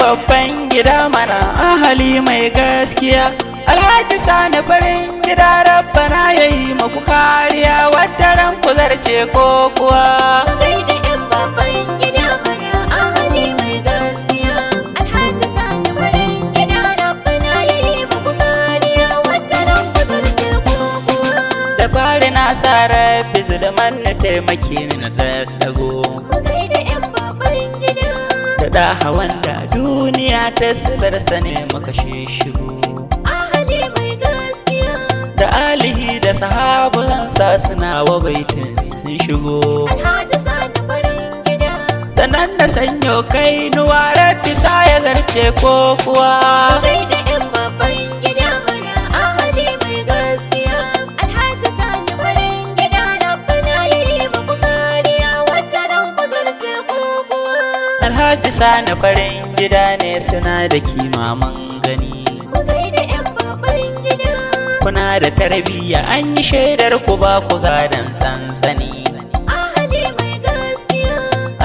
babban gida mana ahali mai gaskiya. Alhaji Sani farin gida rabbana yayi maku kariya, wadda ran ku zarce ko kuwa. Gaida yan babban gida mana ahali mai gaskiya. Alhaji Sani farin gida rabbana yayi maku kariya, wadda ran ku zarce ko kuwa. Da fari na sa rabbi zulman na taimake ni na daddago. Gaida yan babban gida. Da daha wanda duniya ta silarsa ne muka shishigo. Ahali mai gaskiya. Da alihi da sahabansa suna wa baitin sun shigo. Alhaji Sani farin gida. Sannan da sanyo kai nuwa rabbi sa ya zarce ko kuwa. Gaida yan babban gida mana ahali mai gaskiya. Alhaji Sani farin gida rabbana yayi maku kariya, wadda ran ku zarce ko kuwa. Alhaji Sani farin gida ne suna da kimaman gani. Gaida yan babban gida. Kuna da tarbiyya an yi shaidar ku ba ku gadon sansani. Ahali mai gaskiya.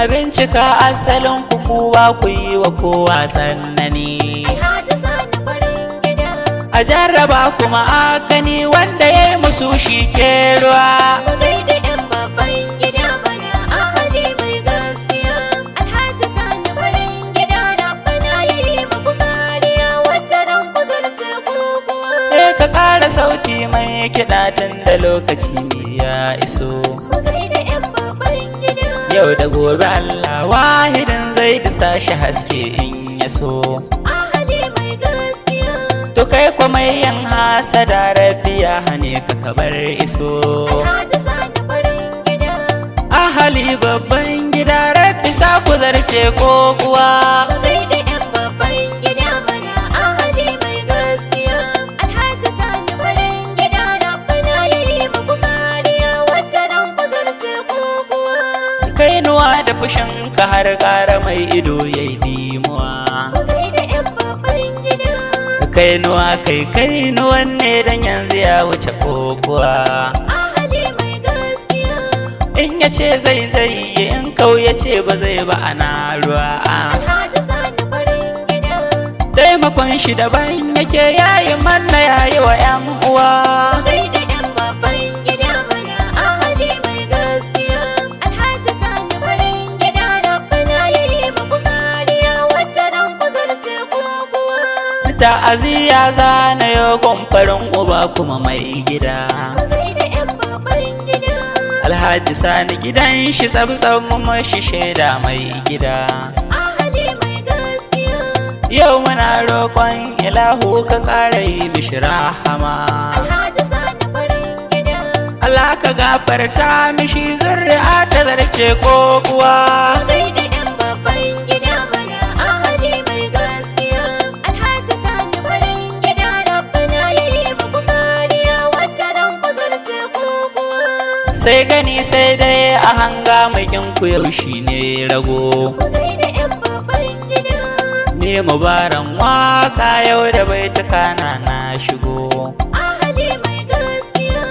A bincika asalin ku ba ku yi wa kowa sannani. Alhaji Sani farin gida. A jarraba kuma a gani wanda ya yi musu shi ke ruwa. Gaida yan babban gida mana ahali mai gaskiya. Alhaji Sani farin gida rabbana yayi maku kariya, wadda ran ku zarce ko kuwa. Sai ka ƙara sauti mai kiɗa tun da lokaci ne ya iso. Gaida yan babban gida. Yau da gobe Allah wahidin zai disa shi haske in ya so. Ahali mai gaskiya. To kai kuma yin hasada rabbi ya hane ka kabar iso. Alhaji Sani farin gida. Ahali babban gida rabbi sa ku zarce ko kuwa. Gaida yan babban gida mana ahali mai gaskiya. Alhaji Sani farin gida rabbana yayi maku kariya, wadda ran ku zarce ko kuwa. Kainuwa da fushin ka har ƙara mai ido yayi dimuwa. Gaida yan babban gida. Kainuwa kai kainuwan ne dan yanzu ya wuce kokuwa. Ahali mai gaskiya. In ya ce zai yi in kau ya ce ba zai ba ana ruwa. Alhaji Sani farin gida. Taimakon shi daban yake yayi manna yayi wa 'yan uwa. Gaida yan babban gida mana ahali mai gaskiya. Alhaji Sani farin gida rabbana yayi maku kariya, wadda ran ku zarce ko kuwa. Ta'aziyya zana yau farin uba kuma mai gida. Gaida yan babban gida. Alhaji Sani gidan shi tsabtsab mu mashi shaida mai gida. Ahali mai gaskiya. Yau muna roƙon ilahu ka ƙara yi mishi rahama. Alhaji Sani farin gida. Allah ka gafarta mishi zuri'a ta zarce ko kuwa. Gaida yan babban gida mana ahali mai gaskiya. Alhaji Sani farin gida rabbana yayi maku kariya, wadda ran ku zarce ko kuwa. Sai gani sai dai a hanga mai ku yau shi ne rago. Gaida yan babban gida. Ne mubaran waka yau da baituka na shigo. Ahali mai gaskiya.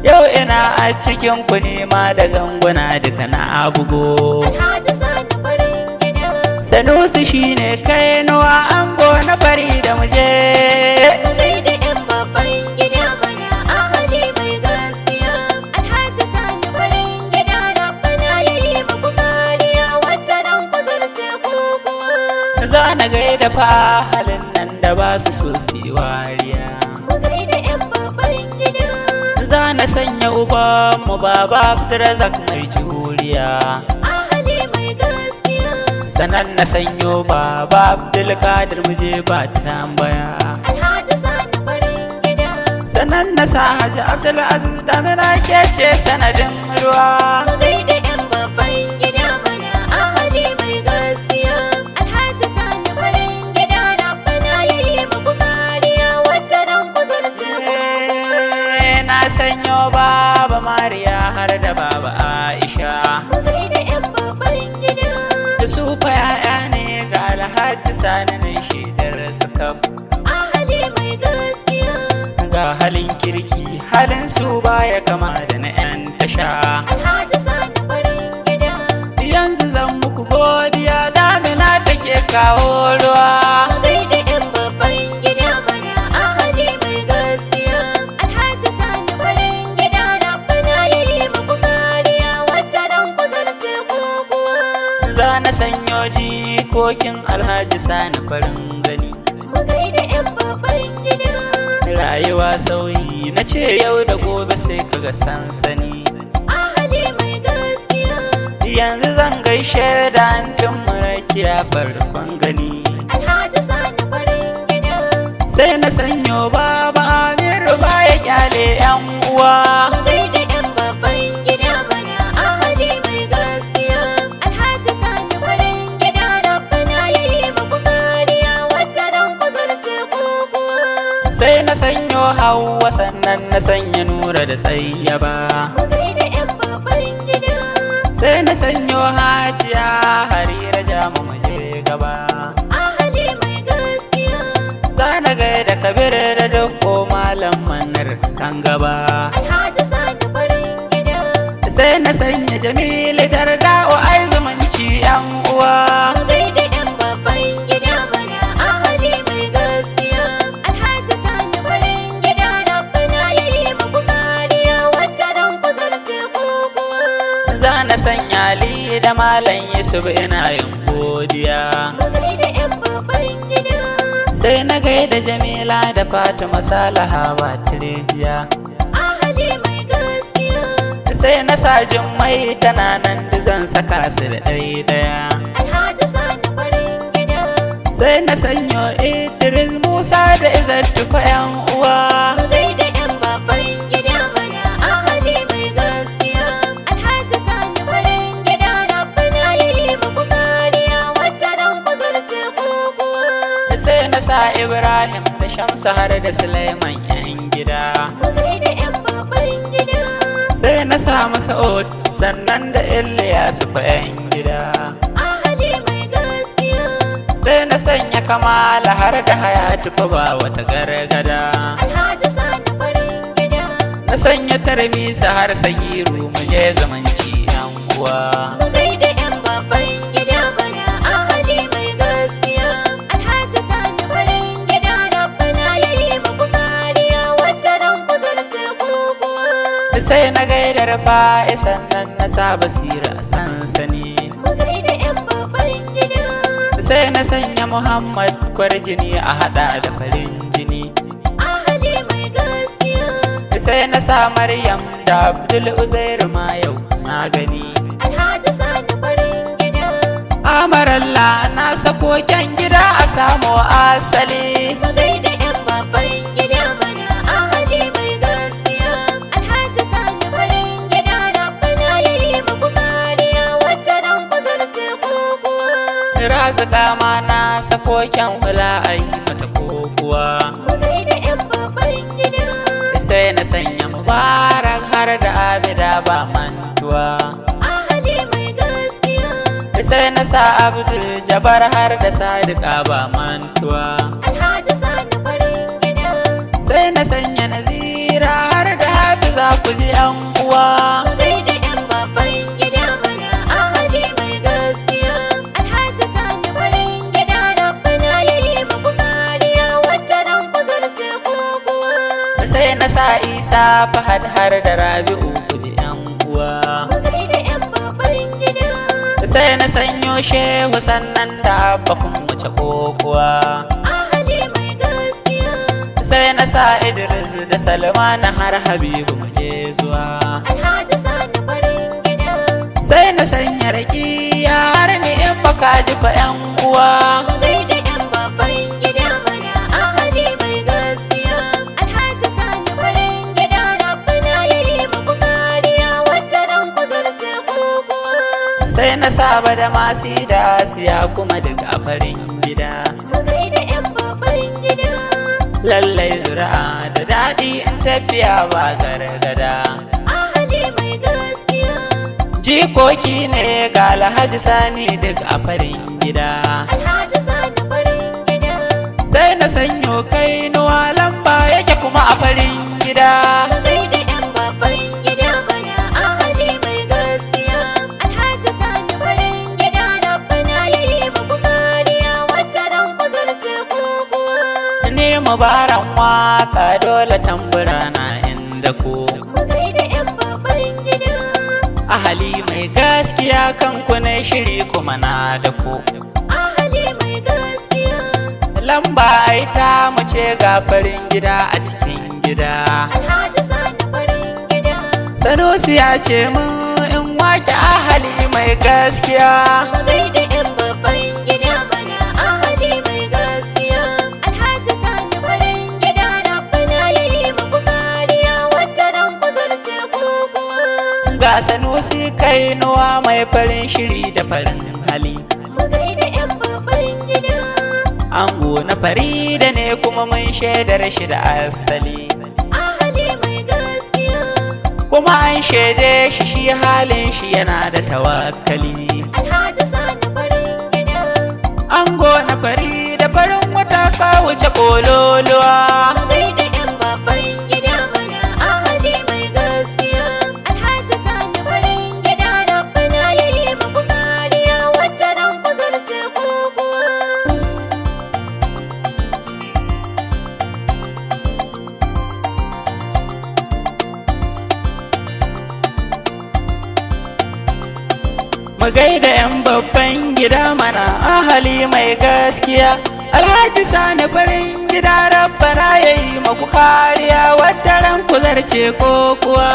Yau ina a cikin ku nema da ganguna duka na bugo. Alhaji Sani farin gida. Sanusi shine kainuwa ango na fari da muje. Gaida yan babban gida mana ahali mai gaskiya. Alhaji Sani farin gida rabbana yayi maku kariya, wadda ran ku zarce ko kuwa. Za na gaida fa halin nan da ba su so su yi wariya. Gaida yan babban gida. Za na sanya ubanmu baba Abdulrazak mai juriya. Ahali mai gaskiya. Sanan na sanyo baba Abdulkadir muje ba tambaya. Alhaji Sani farin gida. Sanan na sa Haji Abdulaziz damina ke ce sanadin ruwa. Gaida yan babban gida mana ahali mai gaskiya. Alhaji Sani farin gida rabbana yayi maku kariya, wadda ran ku zarce ko kuwa. Na sanyo baba Mariya har da baba Aisha. Gaida yan babban gida. Da su fa 'ya'ya ne ga Alhaji Sani ne shaidar su kaf. Ahali mai gaskiya. Ga halin kirki halin su baya kama da na 'yan tasha. Alhaji Sani farin gida. Yanzu zan muku godiya damina take kawo ruwa. Gaida 'yan babban gida mana ahali mai gaskiya. Alhaji Sani farin gida rabbana yayi muku kariya wata ran ku zarce ko kuwa. Za na sanyo jikokin Alhaji Sani farin gani. Mu gaida 'yan babban gida. Rayuwa sauyi na ce yau da gobe sai kaga sansani. Ahali mai gaskiya. Yanzu zan gaishe da antin marakiya farkon gani. Alhaji Sani farin gida. Sai na sanyo baba Amiru baya kyale yan uwa. Gaida 'yan babban gida mana ahali mai gaskiya. Alhaji Sani farin gida rabbana yayi muku kariya wata ran ku zarce ko kuwa. Sai na sanyo Hauwa sannan na sanya Nura da Tsayyaba. Mu gaida 'yan babban gida. Sai na sanyo Hajiya Harira Jama mu je gaba. Ahali mai gaskiya. Za na gaida Kabir da Dukko Malam Manar kan gaba. Alhaji Sani farin gida. Sai na sanya Jamilu Darda'u ai zumunci yan uwa. Mu gaida 'yan babban gida mana ahali mai gaskiya. Alhaji Sani farin gida rabbana yayi muku kariya wata ran ku zarce ko kuwa. Za na sanya Ali da Malam Yusuf ina yin godiya. Mu gaida 'yan babban gida. Sai na gaida Jamila da Fatima Salaha ba Tirejiya. Ahali mai gaskiya. Sai na sa Jummai tana nan da zan saka su da ɗaya. Alhaji Sani farin gida. Sai na sanyo Idris Musa da Izzatu fa yan uwa. Mu gaida 'yan babban gida mana ahali mai gaskiya. Alhaji Sani farin gida rabbana yayi muku kariya wata ran ku zarce ko kuwa. Sai na sa Ibrahim da Shamsu har da Sulaiman yan gida. Mu gaida 'yan babban gida. Sai na sa Masa'ud sannan da Ilyasu fa yan gida. Ahali mai gaskiya. Sai na sanya Kamala har da Hayatu fa ba wata gargada. Alhaji Sani farin gida. Na sanya Tarmisa har Sagiru mu je zamanci yan uwa. Mu gaida 'yan babban gida mana ahali mai gaskiya. Alhaji Sani farin gida rabbana yayi muku kariya wata ran ku zarce ko kuwa. Sai na gaida Rufa'i sannan na sa Basira a sansani. Mu gaida 'yan babban gida. Sai na sanya Muhammad kwarjini a hada da farin jini. Ahali mai gaskiya. Sai na sa Maryam da Abdul Uzairu ma yau na gani. Alhaji Sani farin gida. Amaralla na sako kyan gida a samu asali. Mu gaida 'yan babban gida mana ahali mai gaskiya. Alhaji Sani farin gida rabbana yayi muku kariya wata ran ku zarce ko kuwa. Razika ma na sako kyan hula a yi mata kokuwa. Mu gaida 'yan babban gida. Sai na sanya Mubarak har da Abida ba mantuwa. Ahali mai gaskiya. Sai na sa Abdul Jabbar har da Sadiqa ba mantuwa. Alhaji Sani farin gida. Sai na sanya Nazira har da Hafiza ku ji yan uwa. Mu gaida 'yan babban gida mana ahali mai gaskiya. Alhaji Sani farin gida rabbana yayi muku kariya wata ran ku zarce ko kuwa. Sai na sa Isa Fahad har da Rabi'u ku ji yan uwa. Mu gaida 'yan babban gida. Sai na sanyo Shehu sannan da Abba kun wuce kokuwa. Ahali mai gaskiya. Sai na sa Idris da Salman har Habibu mu je zuwa. Alhaji Sani farin gida. Sai na sanya Rakiya har ni in baka ji fa yan uwa. Mu gaida 'yan babban gida mana ahali mai gaskiya. Alhaji Sani farin gida rabbana yayi muku kariya wata ran ku zarce ko kuwa. Sai na saba da masu da Asiya kuma daga farin gida. Mu gaida 'yan babban gida. Lallai zuri'a da daɗi in tafiya ba gargada. Ahali mai gaskiya. Jikoki ne ga Alhaji Sani duk a farin gida. Alhaji Sani farin gida. Sai na sanyo Kainuwa lamba yake kuma a farin gida. Mu gaida 'yan babban gida mana ahali mai gaskiya. Alhaji Sani farin gida rabbana yayi muku kariya ne mubaran waka dole tambura na inda ku. Mu gaida 'yan babban gida. Ahali mai gaskiya kanku na shiri kuma na da ku. Ahali mai gaskiya. Lamba ai ta mu ce ga farin gida a cikin gida. Alhaji Sani farin gida. Sanusi ya ce mun in wake ahali mai gaskiya. Mu gaida 'yan babban gida mana ahali mai gaskiya. Alhaji Sani farin gida rabbana yayi muku kariya wadda ran ku zarce ko kuwa. Ga Sanusi Kainuwa mai farin shiri da farin hali. Mu gaida 'yan babban gida. Ango na Farida ne kuma mun shaidar shi da asali. Ahali mai gaskiya. Kuma an shaide shi shi halin shi yana da tawakkali. Alhaji Sani farin gida. Ango na Farida farin wata ka wuce kololuwa. Mu gaida 'yan babban gida mana ahali mai gaskiya. Alhaji Sani farin gida rabbana yayi muku kariya wadda ran ku zarce ko kuwa. Mu gaida 'yan babban gida mana ahali mai gaskiya. Alhaji Sani farin gida rabbana yayi maku kariya wadda ran ku zarce ko kuwa.